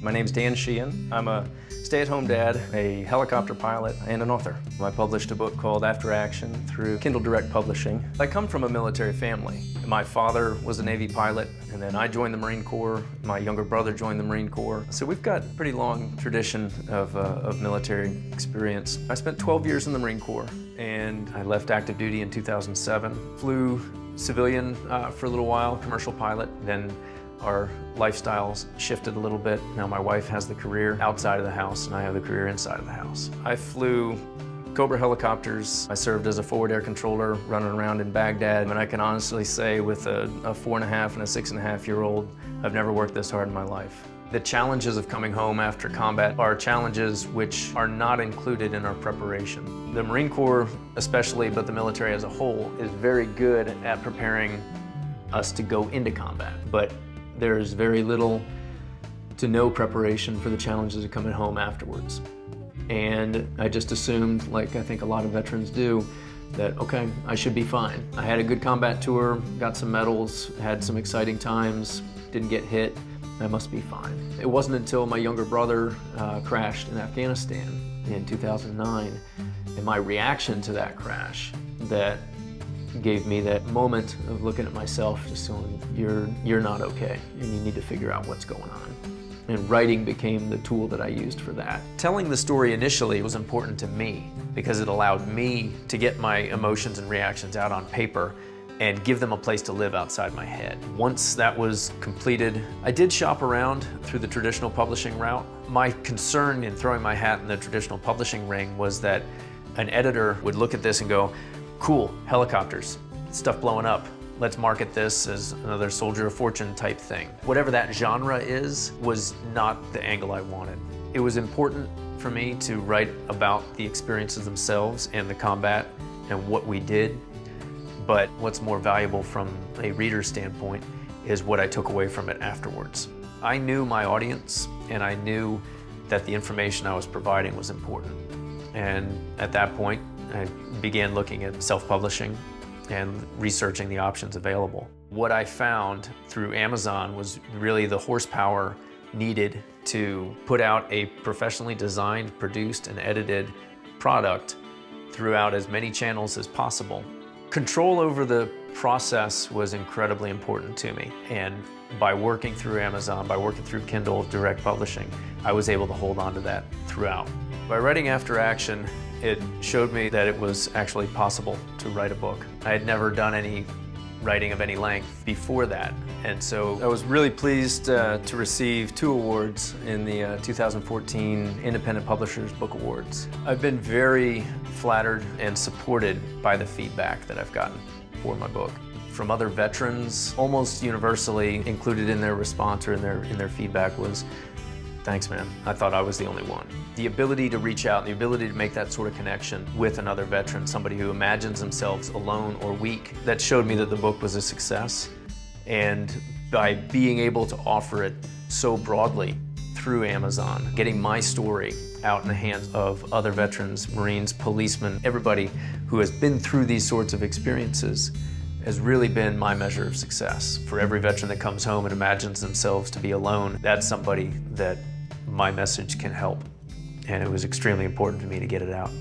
My name's Dan Sheehan. I'm a stay-at-home dad, a helicopter pilot, and an author. I published a book called After Action through Kindle Direct Publishing. I come from a military family. My father was a Navy pilot, and then I joined the Marine Corps. My younger brother joined the Marine Corps. So we've got a pretty long tradition of military experience. I spent 12 years in the Marine Corps, and I left active duty in 2007. Flew civilian for a little while, commercial pilot, then our lifestyles shifted a little bit. Now my wife has the career outside of the house and I have the career inside of the house. I flew Cobra helicopters. I served as a forward air controller running around in Baghdad. And I can honestly say with a 4.5 and a 6.5-year-old, I've never worked this hard in my life. The challenges of coming home after combat are challenges which are not included in our preparation. The Marine Corps especially, but the military as a whole, is very good at preparing us to go into combat. But there's very little to no preparation for the challenges of coming home afterwards. And I just assumed, like I think a lot of veterans do, that okay, I should be fine. I had a good combat tour, got some medals, had some exciting times, didn't get hit, I must be fine. It wasn't until my younger brother crashed in Afghanistan in 2009, and my reaction to that crash that gave me that moment of looking at myself, just going, you're not okay, and you need to figure out what's going on. And writing became the tool that I used for that. Telling the story initially was important to me because it allowed me to get my emotions and reactions out on paper and give them a place to live outside my head. Once that was completed, I did shop around through the traditional publishing route. My concern in throwing my hat in the traditional publishing ring was that an editor would look at this and go, cool, helicopters, stuff blowing up. Let's market this as another Soldier of Fortune type thing. Whatever that genre is, was not the angle I wanted. It was important for me to write about the experiences themselves and the combat and what we did. But what's more valuable from a reader's standpoint is what I took away from it afterwards. I knew my audience and I knew that the information I was providing was important. And at that point, I began looking at self-publishing and researching the options available. What I found through Amazon was really the horsepower needed to put out a professionally designed, produced, and edited product throughout as many channels as possible. Control over the process was incredibly important to me, and by working through Amazon, by working through Kindle Direct Publishing, I was able to hold on to that throughout. By writing After Action, it showed me that it was actually possible to write a book. I had never done any writing of any length before that, and so I was really pleased to receive 2 awards in the 2014 Independent Publishers Book Awards. I've been very flattered and supported by the feedback that I've gotten for my book. From other veterans, almost universally included in their response or in their feedback was, thanks, man. I thought I was the only one. The ability to reach out, the ability to make that sort of connection with another veteran, somebody who imagines themselves alone or weak, that showed me that the book was a success. And by being able to offer it so broadly through Amazon, getting my story out in the hands of other veterans, Marines, policemen, everybody who has been through these sorts of experiences has really been my measure of success. For every veteran that comes home and imagines themselves to be alone, that's somebody that my message can help. And it was extremely important for me to get it out.